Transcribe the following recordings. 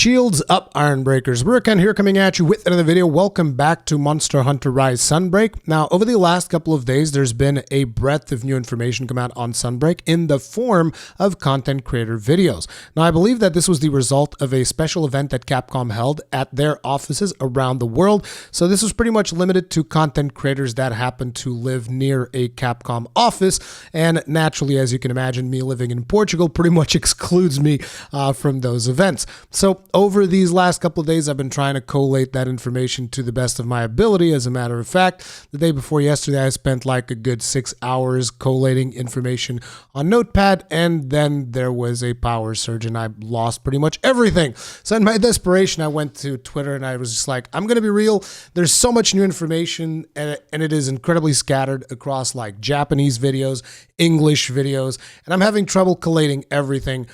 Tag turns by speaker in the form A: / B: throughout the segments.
A: Shields up, Iron Breakers. Rurikhan here coming at you with another video. Welcome back to Monster Hunter Rise Sunbreak. Now, over the last couple of days, there's been a breadth of new information come out on Sunbreak in the form of content creator videos. Now, I believe that this was the result of a special event that Capcom held at their offices around the world. So this was pretty much limited to content creators that happen to live near a Capcom office. And naturally, as you can imagine, me living in Portugal pretty much excludes me from those events. So over these last couple of days, I've been trying to collate that information to the best of my ability. As a matter of fact, the day before yesterday, I spent like a good 6 hours collating information on Notepad, and then there was a power surge and I lost pretty much everything. So in my desperation, I went to Twitter and I was just like, I'm going to be real. There's so much new information and it is incredibly scattered across like Japanese videos, English videos, and I'm having trouble collating everything.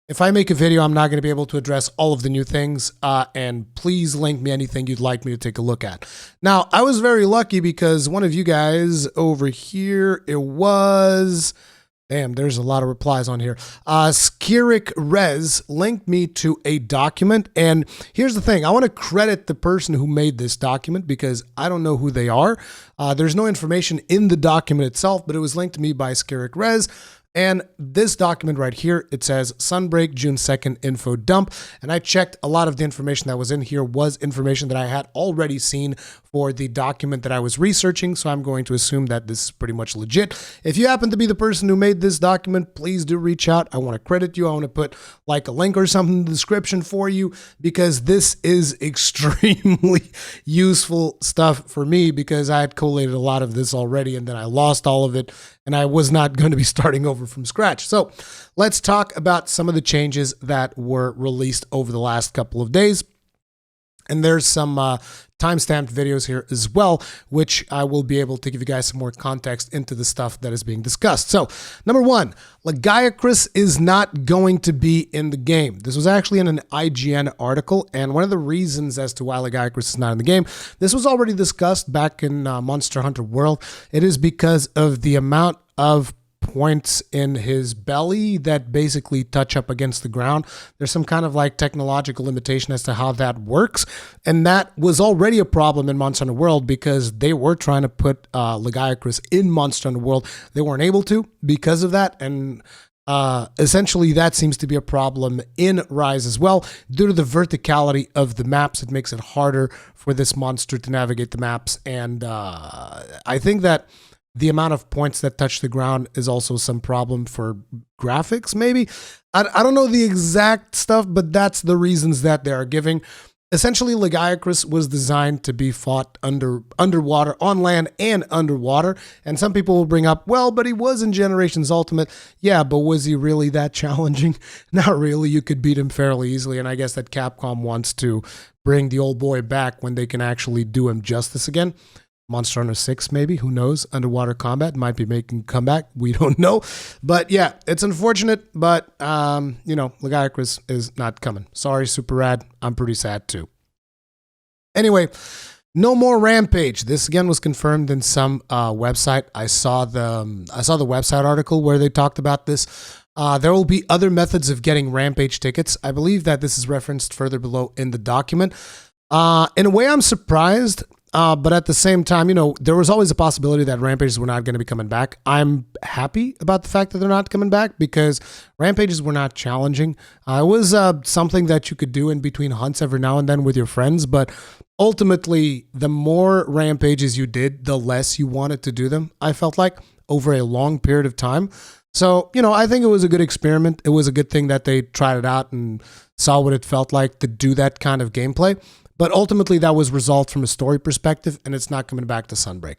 A: If I make a video, I'm not going to be able to address all of the new things, and please link me anything you'd like me to take a look at. Now, I was very lucky because one of you guys over here, it was... Damn, there's a lot of replies on here. Skirik Rez linked me to a document, and here's the thing. I want to credit the person who made this document because I don't know who they are. There's no information in the document itself, but it was linked to me by Skirik Rez. And this document right here, it says Sunbreak June 2nd info dump. And I checked, a lot of the information that was in here was information that I had already seen for the document that I was researching. So I'm going to assume that this is pretty much legit. If you happen to be the person who made this document, please do reach out. I want to credit you. I want to put like a link or something in the description for you because this is extremely useful stuff for me because I had collated a lot of this already and then I lost all of it. And I was not going to be starting over from scratch. So let's talk about some of the changes that were released over the last couple of days. And there's some timestamped videos here as well, which I will be able to give you guys some more context into the stuff that is being discussed. So, number one, Lagiacrus is not going to be in the game. This was actually in an IGN article, and one of the reasons as to why Lagiacrus is not in the game, this was already discussed back in Monster Hunter World. It is because of the amount of points in his belly that basically touch up against the ground. There's some kind of like technological limitation as to how that works. And that was already a problem in Monster Hunter World because they were trying to put Lagiacrus in Monster Hunter World. They weren't able to because of that. And essentially that seems to be a problem in Rise as well. Due to the verticality of the maps, it makes it harder for this monster to navigate the maps. And I think that the amount of points that touch the ground is also some problem for graphics, maybe. I don't know the exact stuff, but that's the reasons that they are giving. Essentially, Lagiacrus was designed to be fought underwater, on land and underwater. And some people will bring up, well, but he was in Generations Ultimate. Yeah, but was he really that challenging? Not really. You could beat him fairly easily. And I guess that Capcom wants to bring the old boy back when they can actually do him justice again. Monster Hunter 6, maybe, who knows? Underwater combat might be making a comeback. We don't know. But yeah, it's unfortunate, but, you know, Lagiacrus is not coming. Sorry, Super Rad. I'm pretty sad too. Anyway, no more Rampage. This again was confirmed in some website. I saw the website article where they talked about this. There will be other methods of getting Rampage tickets. I believe that this is referenced further below in the document. In a way, I'm surprised. But at the same time, you know, there was always a possibility that Rampages were not going to be coming back. I'm happy about the fact that they're not coming back because Rampages were not challenging. It was something that you could do in between hunts every now and then with your friends. But ultimately, the more Rampages you did, the less you wanted to do them, I felt like, over a long period of time. So, you know, I think it was a good experiment. It was a good thing that they tried it out and saw what it felt like to do that kind of gameplay. But ultimately, that was resolved from a story perspective, and it's not coming back to Sunbreak.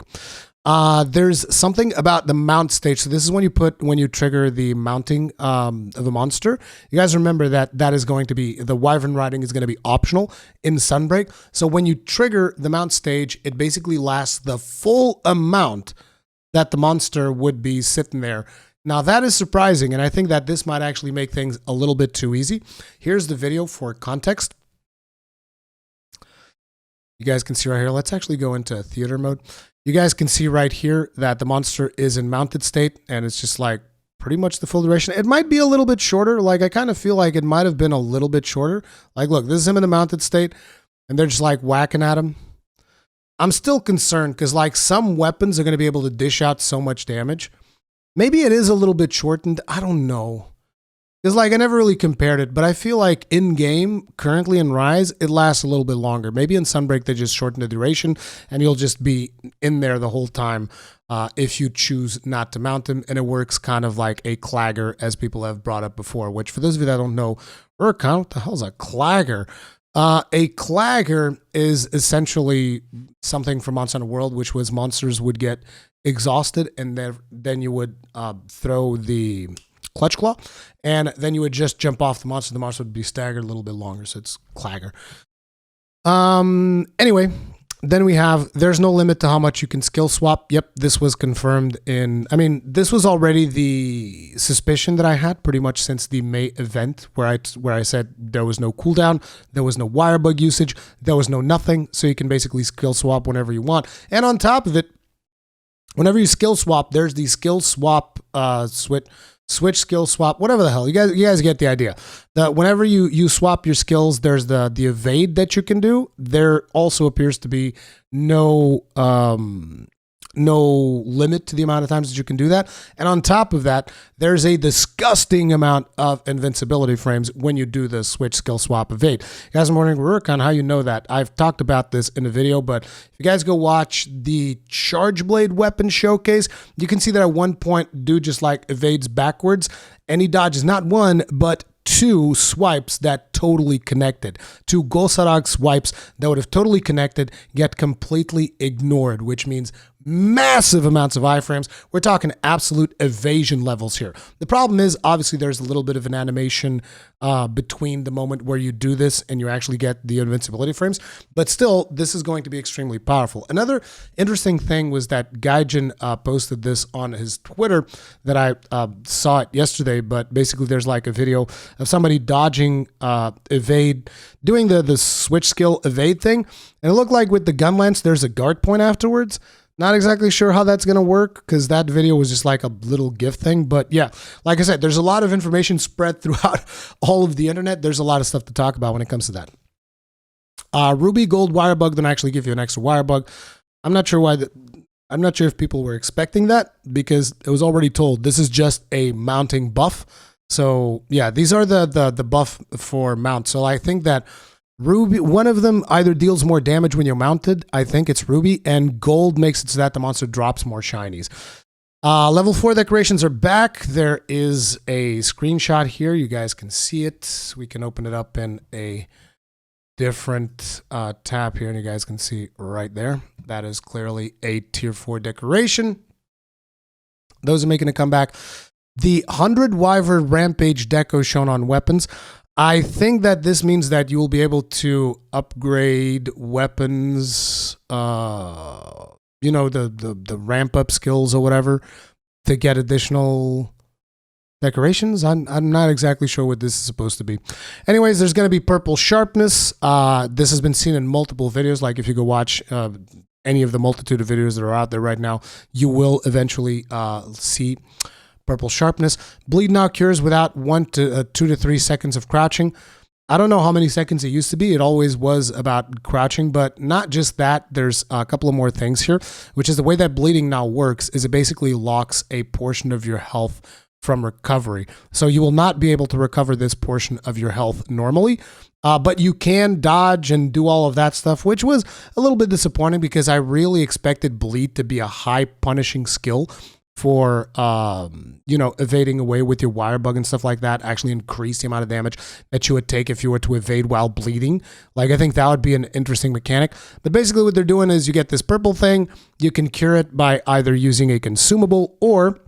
A: There's something about the mount stage. So this is when you trigger the mounting of a monster. You guys remember that that is going to be, the wyvern riding is going to be optional in Sunbreak. So when you trigger the mount stage, it basically lasts the full amount that the monster would be sitting there. Now that is surprising, and I think that this might actually make things a little bit too easy. Here's the video for context. You guys can see right here. Let's actually go into theater mode. You guys can see right here that the monster is in mounted state and it's just like pretty much the full duration. It might be a little bit shorter. Like, I kind of feel like it might have been a little bit shorter. Like, look, this is him in the mounted state, and they're just like whacking at him. I'm still concerned because like some weapons are going to be able to dish out so much damage. Maybe it is a little bit shortened. I don't know. Because like I never really compared it, but I feel like in game, currently in Rise, it lasts a little bit longer. Maybe in Sunbreak they just shorten the duration and you'll just be in there the whole time if you choose not to mount him. And it works kind of like a clagger, as people have brought up before, which for those of you that don't know, Rurikhan, what the hell is a clagger? A clagger is essentially something from Monster Hunter World, which was monsters would get exhausted and then you would throw the clutch claw, and then you would just jump off the monster. The monster would be staggered a little bit longer, so it's clagger. Anyway, then we have, there's no limit to how much you can skill swap. Yep, this was confirmed in, I mean, this was already the suspicion that I had pretty much since the May event where I said there was no cooldown, there was no wire bug usage, there was no nothing, so you can basically skill swap whenever you want. And on top of it, whenever you skill swap, there's the skill swap switch skill swap, whatever the hell. You guys get the idea. Whenever you swap your skills, there's the evade that you can do. There also appears to be no limit to the amount of times that you can do that. And on top of that, there's a disgusting amount of invincibility frames when you do the switch skill swap evade. You guys are wondering, Rurikhan, how you know that? I've talked about this in a video, but if you guys go watch the Chargeblade weapon showcase, you can see that at one point, dude just like evades backwards and he dodges not one, but two swipes that totally connected. Two Gosarag swipes that would have totally connected get completely ignored, which means massive amounts of iframes. We're talking absolute evasion levels here. The problem is, obviously, there's a little bit of an animation between the moment where you do this and you actually get the invincibility frames, but still, this is going to be extremely powerful. Another interesting thing was that Gaijin posted this on his Twitter that I saw it yesterday, but basically there's like a video of somebody dodging evade, doing the switch skill evade thing, and it looked like with the gun lance, there's a guard point afterwards. Not exactly sure how that's going to work because that video was just like a little GIF thing. But yeah, like I said, there's a lot of information spread throughout all of the internet. There's a lot of stuff to talk about when it comes to that. Ruby Gold Wire Bug don't actually give you an extra wire bug. I'm not sure why. I'm not sure if people were expecting that because it was already told this is just a mounting buff. So yeah, these are the buff for mount. So I think that Ruby, one of them either deals more damage when you're mounted, I think it's Ruby, and Gold makes it so that the monster drops more shinies. Level 4 decorations are back. There is a screenshot here. You guys can see it. We can open it up in a different tab here, and you guys can see right there. That is clearly a tier 4 decoration. Those are making a comeback. The 100 Wyvern Rampage deco shown on weapons. I think that this means that you will be able to upgrade weapons, you know, the ramp up skills or whatever to get additional decorations. I'm not exactly sure what this is supposed to be. Anyways, there's going to be purple sharpness. This has been seen in multiple videos. Like if you go watch any of the multitude of videos that are out there right now, you will eventually see purple sharpness. Bleed now cures without 2 to 3 seconds of crouching. I don't know how many seconds it used to be. It always was about crouching, but not just that. There's a couple of more things here, which is the way that bleeding now works is it basically locks a portion of your health from recovery. So you will not be able to recover this portion of your health normally, but you can dodge and do all of that stuff, which was a little bit disappointing because I really expected bleed to be a high punishing skill for, you know, evading away with your wire bug and stuff like that, actually increase the amount of damage that you would take if you were to evade while bleeding. Like, I think that would be an interesting mechanic. But basically what they're doing is you get this purple thing, you can cure it by either using a consumable or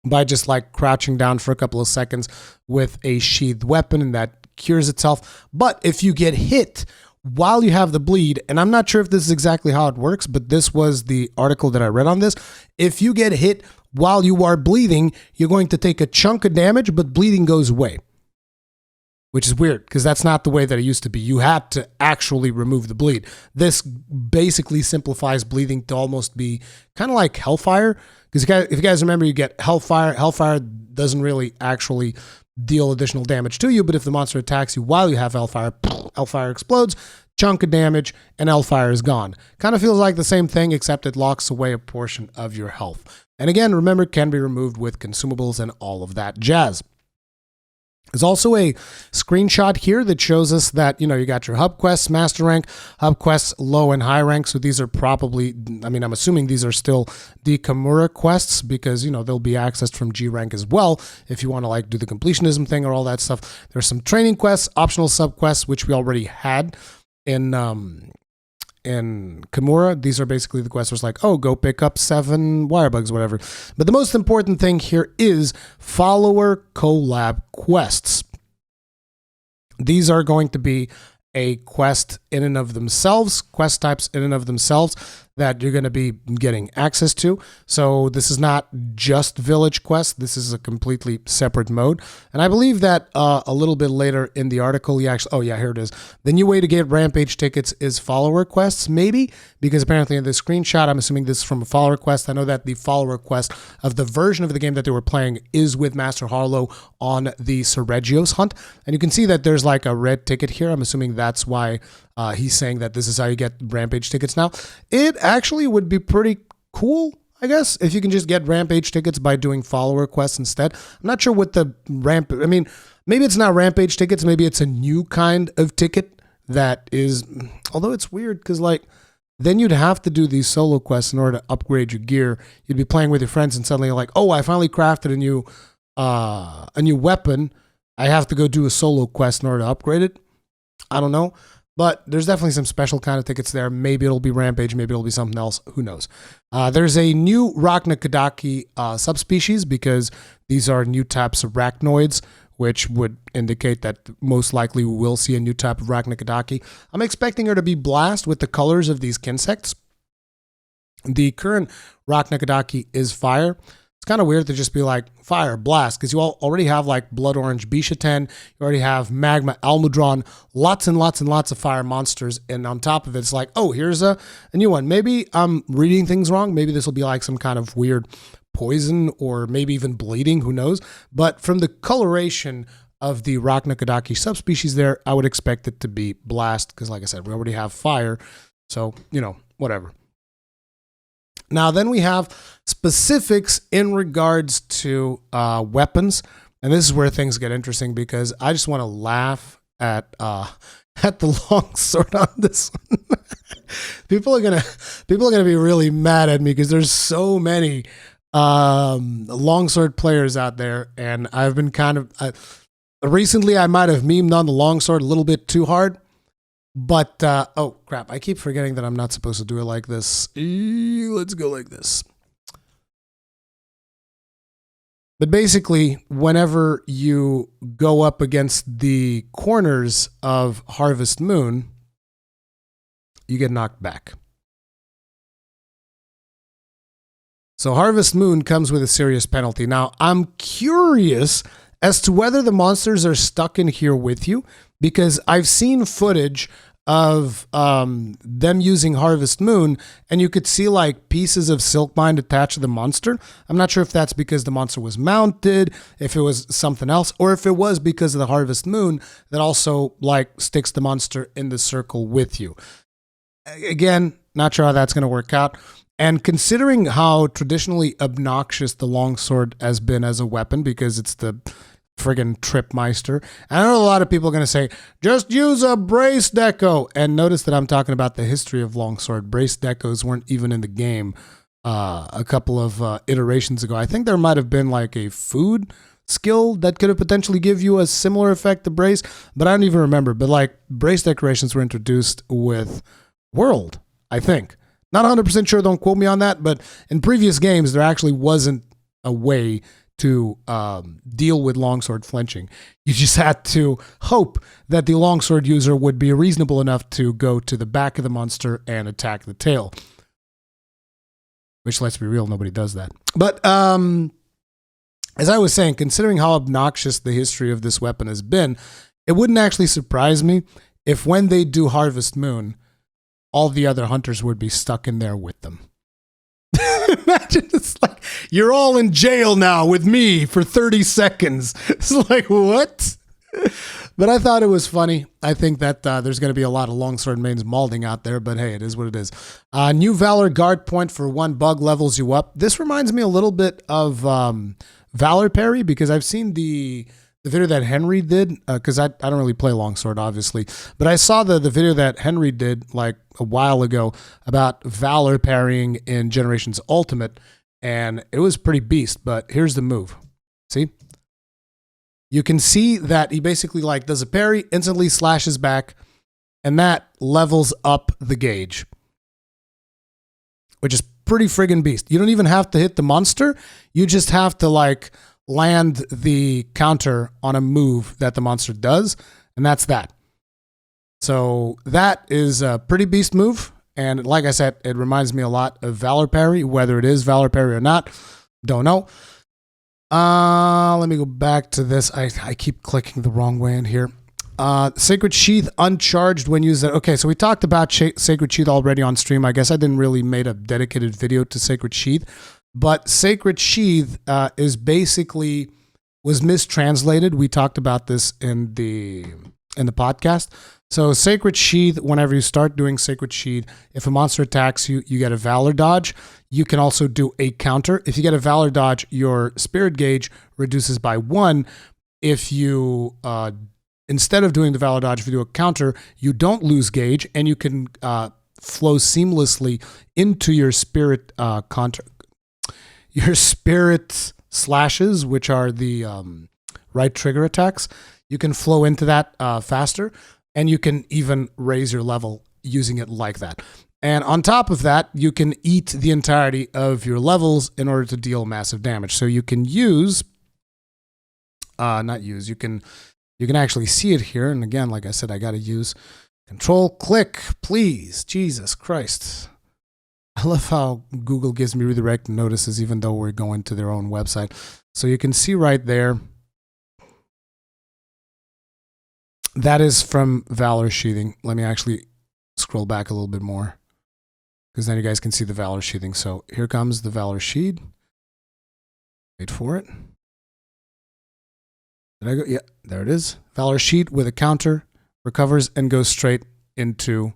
A: by just like crouching down for a couple of seconds with a sheathed weapon, and that cures itself. But if you get hit while you have the bleed, and I'm not sure if this is exactly how it works, but this was the article that I read on this. If you get hit while you are bleeding, you're going to take a chunk of damage, but bleeding goes away. which is weird because that's not the way that it used to be. You had to actually remove the bleed. This basically simplifies bleeding to almost be kind of like Hellfire. Because if you guys remember, you get Hellfire. Hellfire doesn't really actually deal additional damage to you, but if the monster attacks you while you have Hellfire, Hellfire explodes, chunk of damage, and Hellfire is gone. Kind of feels like the same thing, except it locks away a portion of your health. And again, remember, it can be removed with consumables and all of that jazz. There's also a screenshot here that shows us that, you got your hub quests, master rank, hub quests, low and high rank. So these are probably, I'm assuming these are still the Kimura quests because, they'll be accessed from G rank as well if you want to do the completionism thing or all that stuff. There's some training quests, optional sub quests, which we already had in Kimura. These are basically the quests where it's go pick up 7 wire bugs, whatever. But the most important thing here is follower collab quests. These are going to be a quest in and of themselves, quest types in and of themselves that you're going to be getting access to. So this is not just village quest. This is a completely separate mode. And I believe that a little bit later in the article, here it is. The new way to get rampage tickets is follower quests, maybe, because apparently in the screenshot, I'm assuming this is from a follower quest. I know that the follower quest of the version of the game that they were playing is with Master Harlow on the Seregios hunt. And you can see that there's a red ticket here. I'm assuming that's why he's saying that this is how you get rampage tickets now. It actually would be pretty cool, I guess, if you can just get rampage tickets by doing follower quests instead. I'm not sure what the maybe it's not rampage tickets. Maybe it's a new kind of ticket that is, although it's weird because then you'd have to do these solo quests in order to upgrade your gear. You'd be playing with your friends and suddenly you're I finally crafted a new weapon. I have to go do a solo quest in order to upgrade it. I don't know. But there's definitely some special kind of tickets there. Maybe it'll be Rampage. Maybe it'll be something else. Who knows? There's a new Rachna-Kadaki subspecies because these are new types of arachnoids, which would indicate that most likely we will see a new type of Rachna-Kadaki. I'm expecting her to be blast with the colors of these insects. The current Rachna-Kadaki is fire. It's kind of weird to just be fire, blast, because you already have blood orange Bishaten, you already have magma Almudron, lots and lots and lots of fire monsters, and on top of it, it's here's a new one. Maybe I'm reading things wrong. Maybe this will be some kind of weird poison or maybe even bleeding, who knows? But from the coloration of the Rachna-Kadaki subspecies there, I would expect it to be blast, because like I said, we already have fire, so, whatever. Now, then we have specifics in regards to weapons. And this is where things get interesting because I just want to laugh at the longsword on this one. People are gonna be really mad at me because there's so many longsword players out there, and I've been recently I might have memed on the longsword a little bit too hard. But, oh crap, I keep forgetting that I'm not supposed to do it like this. Let's go like this. But basically, whenever you go up against the corners of Harvest Moon, you get knocked back. So Harvest Moon comes with a serious penalty. Now, I'm curious as to whether the monsters are stuck in here with you, because I've seen footage of them using Harvest Moon, and you could see pieces of Silkbind attached to the monster. I'm not sure if that's because the monster was mounted, if it was something else, or if it was because of the Harvest Moon that also sticks the monster in the circle with you. Again, not sure how that's going to work out. And considering how traditionally obnoxious the longsword has been as a weapon, because it's the friggin' Tripmeister. I know a lot of people are going to say, just use a brace deco. And notice that I'm talking about the history of longsword. Brace decos weren't even in the game a couple of iterations ago. I think there might have been a food skill that could have potentially give you a similar effect to brace, but I don't even remember. But brace decorations were introduced with World, I think. Not 100% sure, don't quote me on that, but in previous games, there actually wasn't a way to deal with longsword flinching. You just had to hope that the longsword user would be reasonable enough to go to the back of the monster and attack the tail. Which, let's be real, nobody does that. But as I was saying, considering how obnoxious the history of this weapon has been, It wouldn't actually surprise me if when they do Harvest Moon, all the other hunters would be stuck in there with them. Imagine it's like, you're all in jail now with me for 30 seconds. It's like, what? But I thought it was funny. I think that there's going to be a lot of longsword mains malding out there, but hey, it is what it is. New Valor Guard point for 1 bug levels you up. This reminds me a little bit of Valor Parry, because I've seen the video that Henry did, because I don't really play longsword, obviously, but I saw the video that Henry did like a while ago about Valor parrying in Generations Ultimate, and it was pretty beast. But here's the move. See? You can see that he basically like does a parry, instantly slashes back, and that levels up the gauge, which is pretty friggin' beast. You don't even have to hit the monster. You just have to like land the counter on a move that the monster does, and that's that. So that is a pretty beast move, and like I said, it reminds me a lot of Valor Parry. Whether it is Valor Parry or not, don't know. Let me go back to this. I keep clicking the wrong way in here. Sacred Sheath uncharged when used. Okay, so we talked about Sacred Sheath already on stream. I guess I didn't really make a dedicated video to Sacred Sheath, but Sacred Sheath is basically was mistranslated. We talked about this in the podcast. So Sacred Sheath, whenever you start doing Sacred Sheath, if a monster attacks you, you get a Valor dodge. You can also do a counter. If you get a Valor dodge, your spirit gauge reduces by 1. If you, instead of doing the Valor dodge, if you do a counter, you don't lose gauge, and you can flow seamlessly into your spirit counter. Your spirit slashes, which are the right trigger attacks, you can flow into that faster, and you can even raise your level using it like that. And on top of that, you can eat the entirety of your levels in order to deal massive damage. So you can use, you can actually see it here. And again, like I said, I got to use Control click, please. Jesus Christ. I love how Google gives me redirect notices even though we're going to their own website. So you can see right there, that is from Valor Sheathing. Let me actually scroll back a little bit more, because then you guys can see the Valor Sheathing. So here comes the Valor Sheath. Wait for it. Did I go? Yeah, there it is. Valor Sheath with a counter, recovers and goes straight into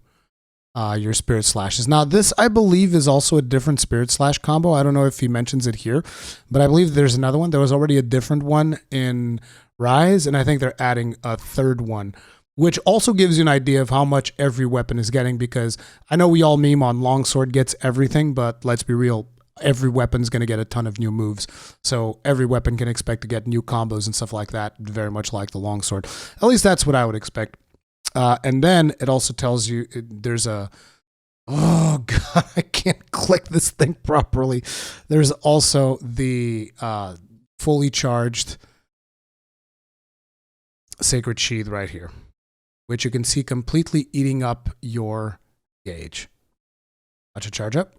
A: your Spirit Slashes. Now this, I believe, is also a different Spirit Slash combo. I don't know if he mentions it here, but I believe there's another one. There was already a different one in Rise, and I think they're adding a third one, which also gives you an idea of how much every weapon is getting, because I know we all meme on Longsword gets everything, but let's be real, every weapon's going to get a ton of new moves. So every weapon can expect to get new combos and stuff like that, very much like the Longsword. At least that's what I would expect. And then it also tells you there's a, oh God, I can't click this thing properly. There's also the fully charged Sacred Sheath right here, which you can see completely eating up your gauge. Watch it charge up.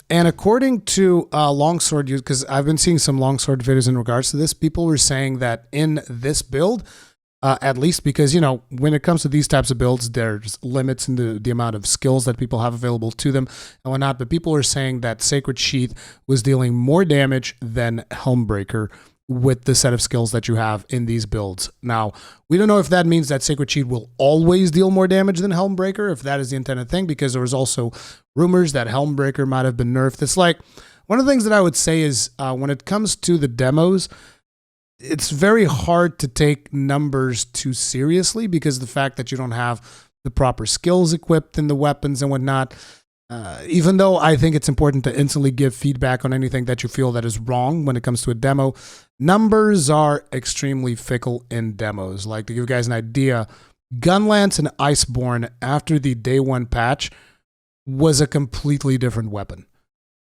A: And according to Longsword use, because I've been seeing some Longsword videos in regards to this, people were saying that in this build, at least because, you know, when it comes to these types of builds, there's limits in the amount of skills that people have available to them and whatnot, but people were saying that Sacred Sheath was dealing more damage than Helmbreaker with the set of skills that you have in these builds. Now, we don't know if that means that Sacred Sheath will always deal more damage than Helmbreaker, if that is the intended thing, because there was also rumors that Helmbreaker might have been nerfed. It's like, one of the things that I would say is when it comes to the demos, it's very hard to take numbers too seriously because of the fact that you don't have the proper skills equipped in the weapons and whatnot. Even though I think it's important to instantly give feedback on anything that you feel that is wrong when it comes to a demo, numbers are extremely fickle in demos. Like, to give you guys an idea, Gunlance and Iceborne after the day 1 patch was a completely different weapon.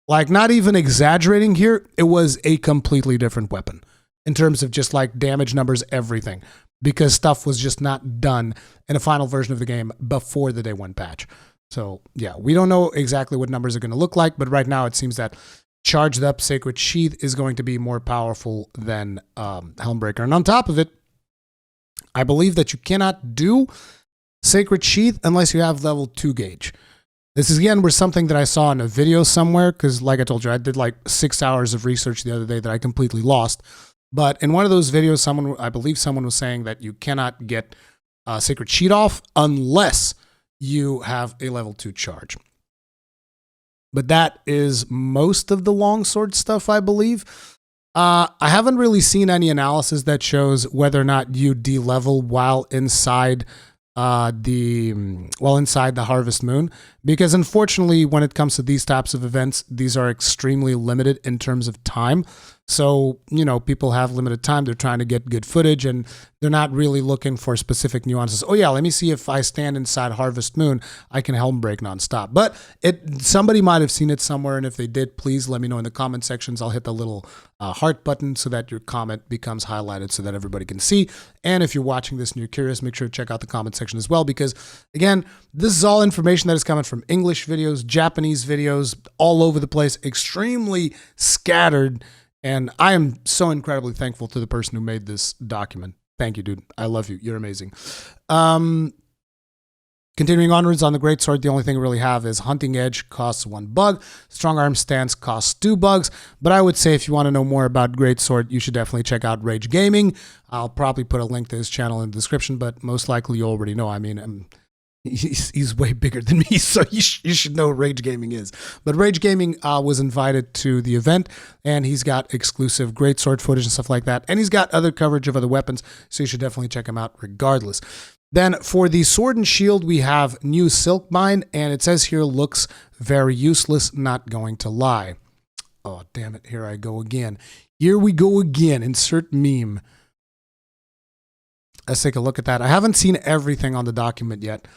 A: Like, not even exaggerating here, it was a completely different weapon in terms of just like damage numbers, everything, because stuff was just not done in a final version of the game before the day 1 patch. So yeah, we don't know exactly what numbers are going to look like, but right now it seems that charged up Sacred Sheath is going to be more powerful than Helmbreaker. And on top of it, I believe that you cannot do Sacred Sheath unless you have level 2 gauge. This is again where something that I saw in a video somewhere, because like I told you, I did like 6 hours of research the other day that I completely lost. But in one of those videos, I believe someone was saying that you cannot get Sacred Sheath off unless you have a level 2 charge. But that is most of the longsword stuff, I believe. I haven't really seen any analysis that shows whether or not you de-level while inside the Harvest Moon, because unfortunately when it comes to these types of events, these are extremely limited in terms of time. So, you know, people have limited time. They're trying to get good footage and they're not really looking for specific nuances. Oh yeah, let me see if I stand inside Harvest Moon, I can Helmbreak nonstop. But somebody might have seen it somewhere, and if they did, please let me know in the comment sections. I'll hit the little heart button so that your comment becomes highlighted so that everybody can see. And if you're watching this and you're curious, make sure to check out the comment section as well, because again, this is all information that is coming from English videos, Japanese videos, all over the place, extremely scattered. And I am so incredibly thankful to the person who made this document. Thank you, dude. I love you. You're amazing. Continuing onwards on the Greatsword, the only thing we really have is Hunting Edge costs 1 bug. Strong Arm Stance costs 2 bugs. But I would say if you want to know more about Greatsword, you should definitely check out Rage Gaming. I'll probably put a link to his channel in the description, but most likely you already know. I mean, he's way bigger than me, so you should know what Rage Gaming is. But Rage Gaming was invited to the event, and he's got exclusive Greatsword footage and stuff like that, and he's got other coverage of other weapons, so you should definitely check him out regardless. Then for the Sword and Shield, we have new Silkbind, and it says here, looks very useless, not going to lie. Oh, damn it, here I go again. Here we go again, insert meme. Let's take a look at that. I haven't seen everything on the document yet.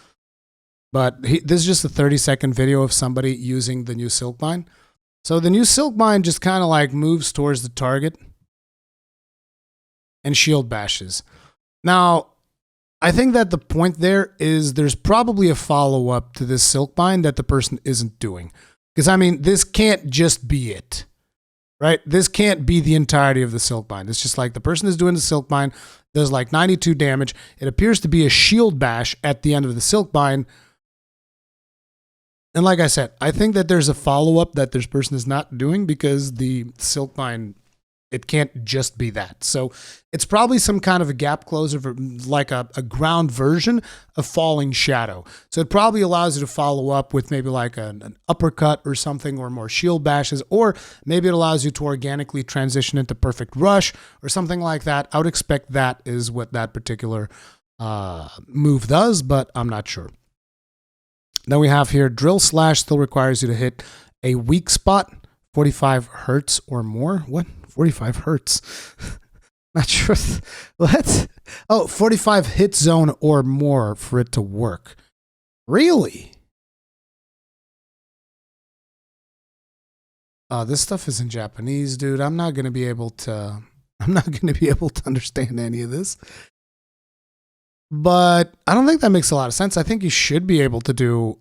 A: But this is just a 30-second video of somebody using the new Silkbind. So the new Silkbind just kind of like moves towards the target and shield bashes. Now, I think that the point there is there's probably a follow-up to this Silkbind that the person isn't doing. Because, I mean, this can't just be it, right? This can't be the entirety of the Silkbind. It's just like the person is doing the Silkbind, does like 92 damage. It appears to be a shield bash at the end of the Silkbind. And like I said, I think that there's a follow-up that this person is not doing, because the Silkbind, it can't just be that. So it's probably some kind of a gap closer, for like a ground version of Falling Shadow. So it probably allows you to follow up with maybe like an uppercut or something, or more shield bashes, or maybe it allows you to organically transition into Perfect Rush or something like that. I would expect that is what that particular move does, but I'm not sure. Then we have here, Drill Slash still requires you to hit a weak spot, 45 hertz or more. What? 45 hertz? Not sure. What? Oh, 45 hit zone or more for it to work. Really? This stuff is in Japanese, dude. I'm not going to be able to understand any of this. But I don't think that makes a lot of sense. I think you should be able to do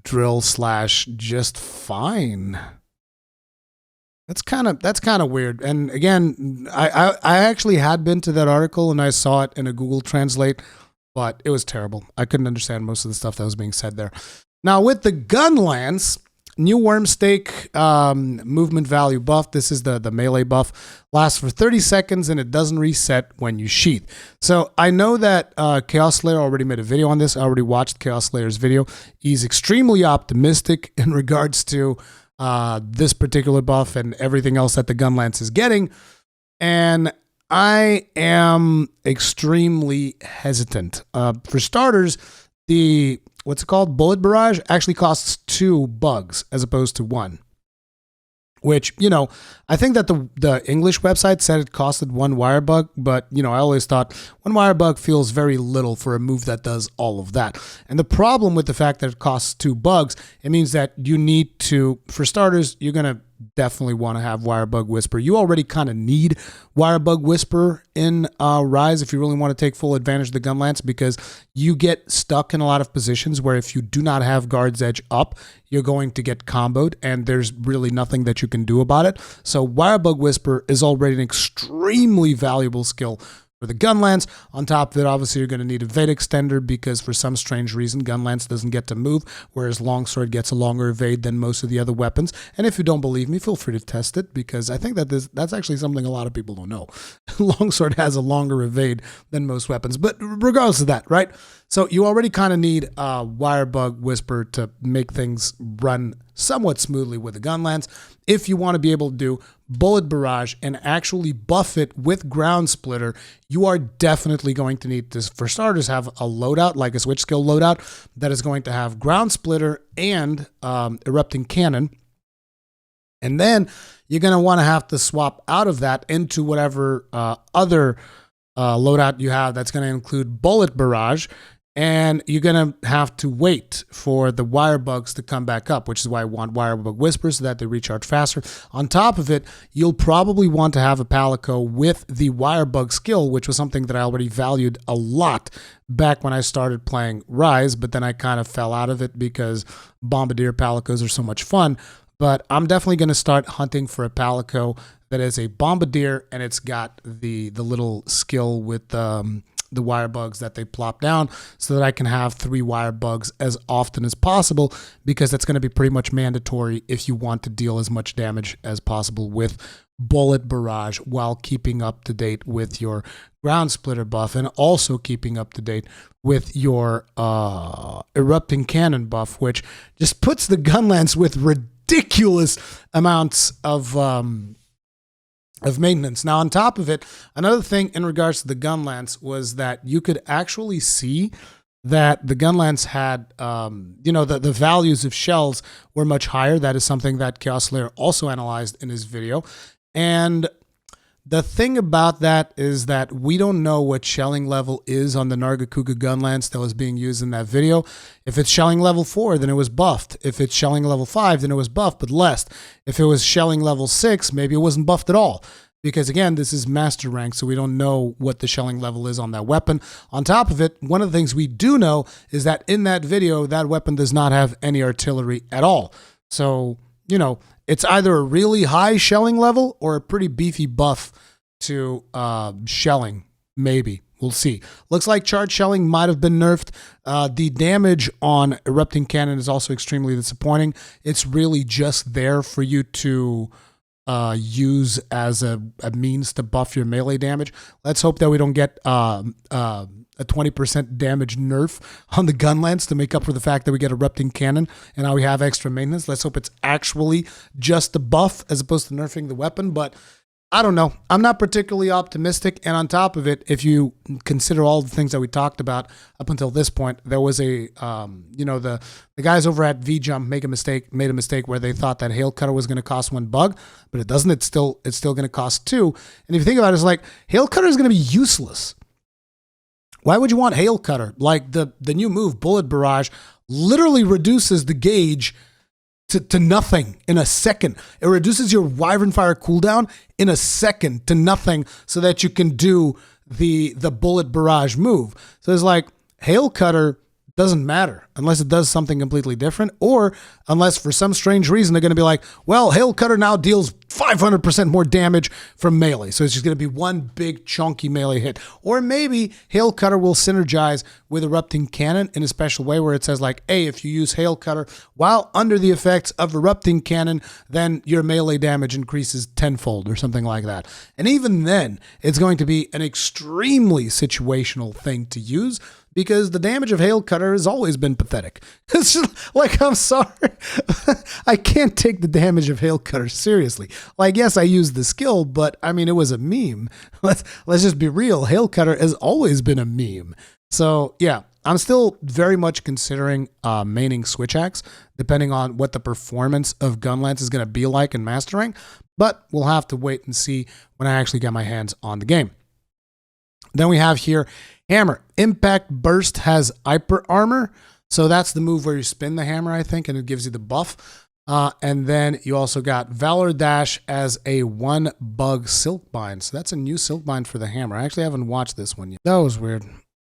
A: Drill Slash just fine. That's kind of weird. And again, I actually had been to that article and I saw it in a Google Translate, but it was terrible. I couldn't understand most of the stuff that was being said there. Now with the gun lance, new Wormstake movement value buff. This is the melee buff. Lasts for 30 seconds and it doesn't reset when you sheath. So I know that Chaos Slayer already made a video on this. I already watched Chaos Slayer's video. He's extremely optimistic in regards to this particular buff and everything else that the gun lance is getting. And I am extremely hesitant. For starters, the what's it called? Bullet Barrage actually costs 2 bugs as opposed to 1. Which, you know, I think that the English website said it costed 1 wire bug, but, you know, I always thought 1 wire bug feels very little for a move that does all of that. And the problem with the fact that it costs 2 bugs, it means that you need to, for starters, you're going to definitely want to have Wirebug Whisper. You already kind of need Wirebug Whisper in Rise if you really want to take full advantage of the gun lance, because you get stuck in a lot of positions where if you do not have Guard's Edge up, you're going to get comboed, and there's really nothing that you can do about it. So Wirebug Whisper is already an extremely valuable skill for the gun lance. On top of it, obviously, you're going to need a evade extender because for some strange reason, gun lance doesn't get to move, whereas longsword gets a longer evade than most of the other weapons. And if you don't believe me, feel free to test it, because I think that that's actually something a lot of people don't know. Longsword has a longer evade than most weapons, but regardless of that, right? So you already kind of need Wirebug Whisper to make things run somewhat smoothly with a gun lance. If you want to be able to do Bullet Barrage and actually buff it with Ground Splitter, you are definitely going to need to, for starters, have a loadout, like a switch skill loadout, that is going to have Ground Splitter and Erupting Cannon. And then you're going to want to have to swap out of that into whatever other loadout you have that's going to include Bullet Barrage. And you're going to have to wait for the wire bugs to come back up, which is why I want Wirebug Whisper so that they recharge faster. On top of it, you'll probably want to have a Palico with the Wirebug skill, which was something that I already valued a lot back when I started playing Rise, but then I kind of fell out of it because Bombardier Palicos are so much fun. But I'm definitely going to start hunting for a Palico that is a Bombardier, and it's got the little skill with the wire bugs that they plop down, so that I can have 3 wire bugs as often as possible, because that's going to be pretty much mandatory if you want to deal as much damage as possible with Bullet Barrage while keeping up to date with your Ground Splitter buff, and also keeping up to date with your Erupting Cannon buff, which just puts the gun lance with ridiculous amounts of maintenance. Now, on top of it, another thing in regards to the gun lance was that you could actually see that the gun lance had, the values of shells were much higher. That is something that Chaos Slayer also analyzed in his video. And the thing about that is that we don't know what shelling level is on the Nargacuga gun lance that was being used in that video. If it's shelling level 4, then it was buffed. If it's shelling level 5, then it was buffed, but less. If it was shelling level 6, maybe it wasn't buffed at all. Because again, this is master rank, so we don't know what the shelling level is on that weapon. On top of it, one of the things we do know is that in that video, that weapon does not have any artillery at all. So, it's either a really high shelling level or a pretty beefy buff to shelling, maybe. We'll see. Looks like charge shelling might have been nerfed. The damage on Erupting Cannon is also extremely disappointing. It's really just there for you to use as a means to buff your melee damage. Let's hope that we don't get a 20% damage nerf on the gun lance to make up for the fact that we get Erupting Cannon and now we have extra maintenance. Let's hope it's actually just a buff as opposed to nerfing the weapon, but I don't know. I'm not particularly optimistic. And on top of it, if you consider all the things that we talked about up until this point, there was the guys over at VJump made a mistake where they thought that Hail Cutter was going to cost 1 bug, but it doesn't. It's still going to cost 2. And if you think about it, it's like Hail Cutter is going to be useless. Why would you want Hail Cutter? Like the new move, Bullet Barrage, literally reduces the gauge to nothing in a second. It reduces your Wyvern Fire cooldown in a second to nothing so that you can do the Bullet Barrage move. So it's like Hail Cutter doesn't matter unless it does something completely different, or unless for some strange reason they're going to be like, well, Hail Cutter now deals 500% more damage from melee. So it's just going to be one big chunky melee hit. Or maybe Hail Cutter will synergize with Erupting Cannon in a special way where it says like, hey, if you use Hail Cutter while under the effects of Erupting Cannon, then your melee damage increases tenfold or something like that. And even then, it's going to be an extremely situational thing to use, because the damage of Hail Cutter has always been pathetic. It's just like, I'm sorry. I can't take the damage of Hail Cutter seriously. Like, yes, I used the skill, but I mean, it was a meme. Let's just be real. Hail Cutter has always been a meme. So yeah, I'm still very much considering maining Switch Axe, depending on what the performance of gun lance is going to be like in mastering. But we'll have to wait and see when I actually get my hands on the game. Then we have here Hammer. Impact Burst has Hyper Armor. So that's the move where you spin the hammer, I think, and it gives you the buff. And then you also got Valor Dash as a 1-bug Silkbind. So that's a new Silkbind for the hammer. I actually haven't watched this one yet. That was weird.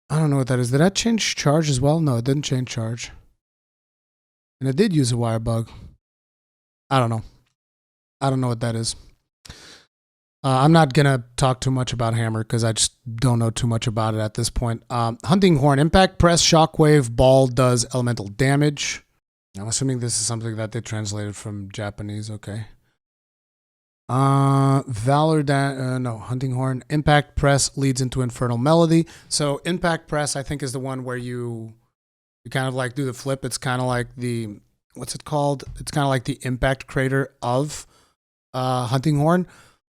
A: I don't know what that is. Did that change charge as well? No, it didn't change charge. And it did use a wire bug. I don't know. I don't know what that is. I'm not going to talk too much about hammer because I just don't know too much about it at this point. Hunting Horn, Impact Press, Shockwave, Ball does elemental damage. I'm assuming this is something that they translated from Japanese. Okay. No, Hunting Horn. Impact Press leads into Infernal Melody. So Impact Press, I think, is the one where you kind of like do the flip. It's kind of like the, what's it called? It's kind of like the impact crater of Hunting Horn.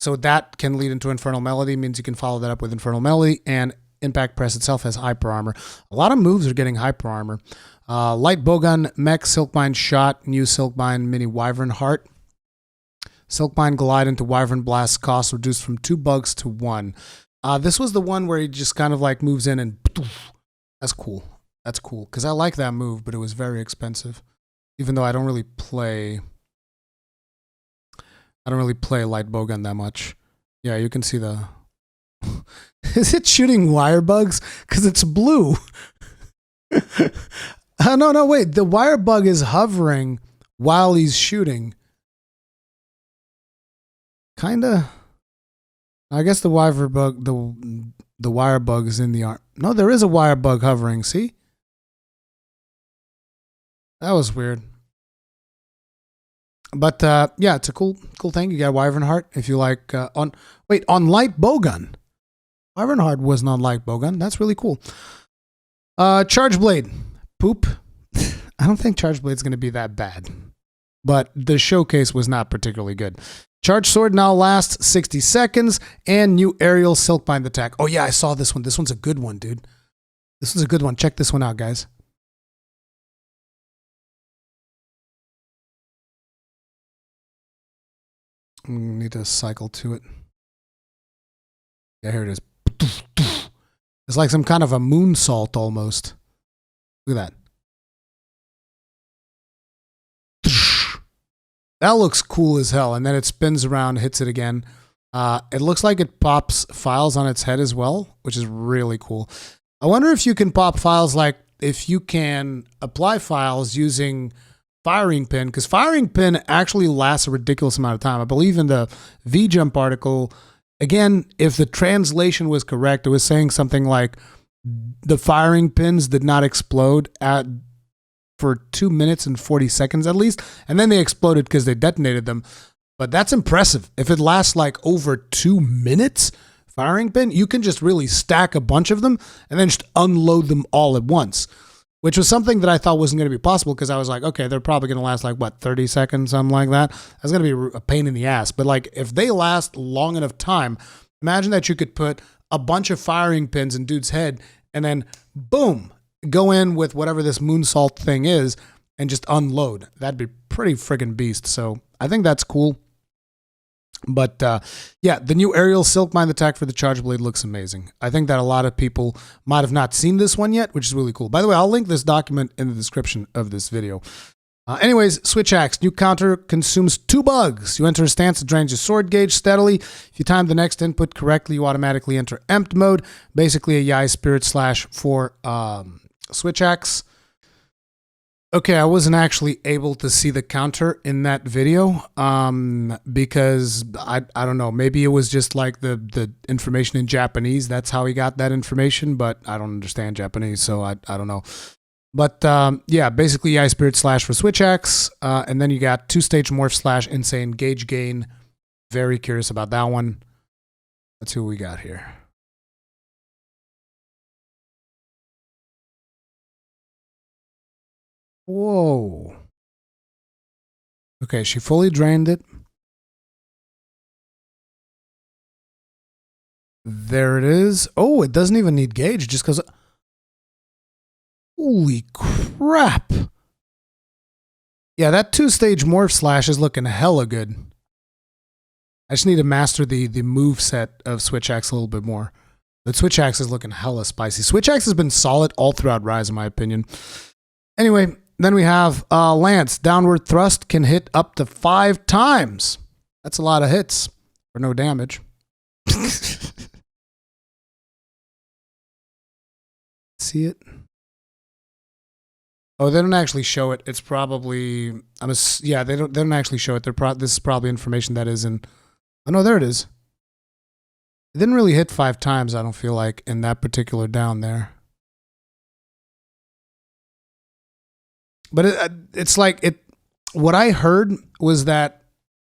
A: So that can lead into Infernal Melody, means you can follow that up with Infernal Melody, and Impact Press itself has Hyper Armor. A lot of moves are getting Hyper Armor. Light Bowgun, Mech, Silkbind Shot, new Silkbind Mini Wyvern Heart. Silkbind Glide into Wyvern Blast, cost reduced from 2 bugs to 1. This was the one where he just kind of like moves in and that's cool. That's cool, because I like that move, but it was very expensive. Even though I don't really play Light Bowgun that much. Yeah, you can see the... Is it shooting wire bugs? Because it's blue. No, wait. The wire bug is hovering while he's shooting. Kinda. I guess the wire bug, the wire bug is in the arm. No, there is a wire bug hovering. See? That was weird. But yeah, it's a cool thing. You got Wyvern Heart if you like. On Light Bowgun. Wyvern Heart wasn't on Light Bowgun. That's really cool. Chargeblade. Poop. I don't think Chargeblade's going to be that bad. But the showcase was not particularly good. Charge Sword now lasts 60 seconds. And new aerial Silkbind attack. Oh yeah, I saw this one. This one's a good one, dude. This one's a good one. Check this one out, guys. Need to cycle to it. Yeah, here it is. It's like some kind of a moonsault almost. Look at that. That looks cool as hell. And then it spins around, hits it again. It looks like it pops files on its head as well, which is really cool. I wonder if you can pop files, like if you can apply files using Firing Pin, because Firing Pin actually lasts a ridiculous amount of time. I believe in the V-Jump article, again, if the translation was correct, it was saying something like the firing pins did not explode for 2 minutes and 40 seconds at least, and then they exploded because they detonated them. But that's impressive. If it lasts like over 2 minutes, firing pin, you can just really stack a bunch of them and then just unload them all at once. Which was something that I thought wasn't going to be possible, because I was like, okay, they're probably going to last like, what, 30 seconds, something like that. That's going to be a pain in the ass. But like, if they last long enough time, imagine that you could put a bunch of firing pins in dude's head and then, boom, go in with whatever this moonsault thing is and just unload. That'd be pretty friggin' beast. So I think that's cool. But yeah, the new aerial Silkbind attack for the Chargeblade looks amazing. I think that a lot of people might have not seen this one yet, which is really cool. By the way, I'll link this document in the description of this video. Anyways, Switch Axe. New counter consumes 2 bugs. You enter a stance that drains your sword gauge steadily. If you time the next input correctly, you automatically enter Empt mode. Basically a Yai Spirit Slash for Switch Axe. Okay, I wasn't actually able to see the counter in that video because I don't know, maybe it was just like the information in Japanese. That's how he got that information, but I don't understand Japanese, so I don't know. But yeah, basically Ice Spirit Slash for Switch Axe, and then you got 2-stage Morph Slash Insane Gauge Gain. Very curious about that one. Let's see what we got here. Whoa. Okay, she fully drained it. There it is. Oh, it doesn't even need gauge just because... Holy crap. Yeah, that 2-stage Morph Slash is looking hella good. I just need to master the move set of Switch Axe a little bit more. But Switch Axe is looking hella spicy. Switch Axe has been solid all throughout Rise, in my opinion. Anyway... Then we have Lance. Downward thrust can hit up to 5 times. That's a lot of hits for no damage. See it? Oh, they don't actually show it. It's probably yeah, they don't actually show it. This is probably information that is in. Oh no, there it is. It didn't really hit 5 times, I don't feel like, in that particular down there. But it's like it. What I heard was that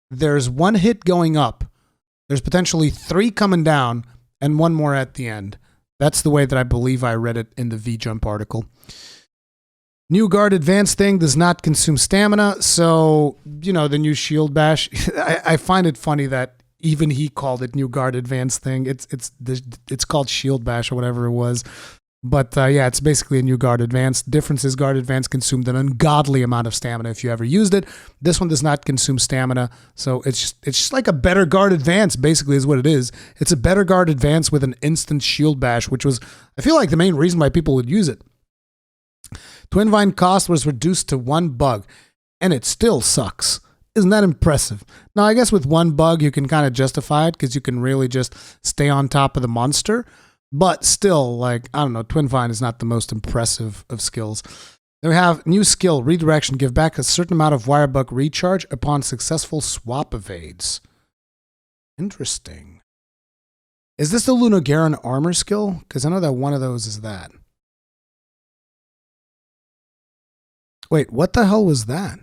A: there's 1 hit going up. There's potentially 3 coming down and 1 more at the end. That's the way that I believe I read it in the V-Jump article. New guard advance thing does not consume stamina, so, you know, the new shield bash. I find it funny that even he called it new guard advance thing. It's called shield bash or whatever it was. But yeah, it's basically a new guard advance. Difference is guard advance consumed an ungodly amount of stamina if you ever used it. This one does not consume stamina, so it's just like a better guard advance, basically is what it is. It's a better guard advance with an instant shield bash, which was, I feel like, the main reason why people would use it. Twin Vine cost was reduced to 1 bug, and it still sucks. Isn't that impressive? Now, I guess with 1 bug, you can kind of justify it because you can really just stay on top of the monster. But still, like, I don't know, Twin Vine is not the most impressive of skills. Then we have new skill, Redirection. Give back a certain amount of wire bug recharge upon successful swap evades. Interesting. Is this the Lunagaron armor skill? Because I know that one of those is that. Wait, what the hell was that?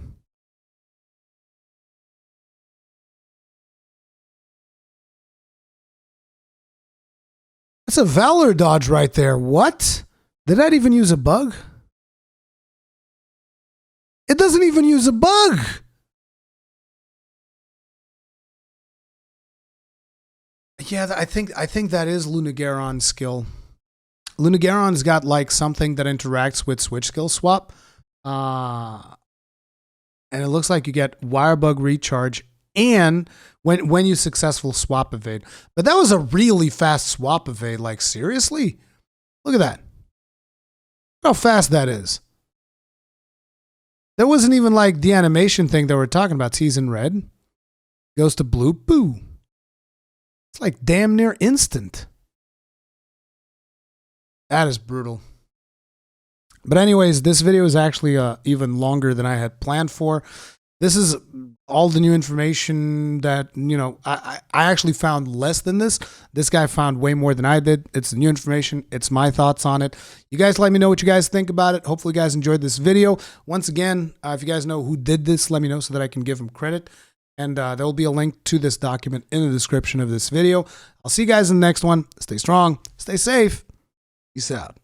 A: That's a Valor dodge right there. What? Did that even use a bug? It doesn't even use a bug. Yeah, I think that is Lunagaron's skill. Lunagaron's got like something that interacts with switch skill swap. And it looks like you get wire bug recharge and when you successful swap evade. But that was a really fast swap evade. Like, seriously? Look at that. Look how fast that is. That wasn't even like the animation thing that we're talking about. Sees in red. Goes to blue. Boo. It's like damn near instant. That is brutal. But anyways, this video is actually even longer than I had planned for. This is all the new information that, you know, I actually found less than this. This guy found way more than I did. It's the new information. It's my thoughts on it. You guys let me know what you guys think about it. Hopefully you guys enjoyed this video. Once again, if you guys know who did this, let me know so that I can give him credit. And there will be a link to this document in the description of this video. I'll see you guys in the next one. Stay strong. Stay safe. Peace out.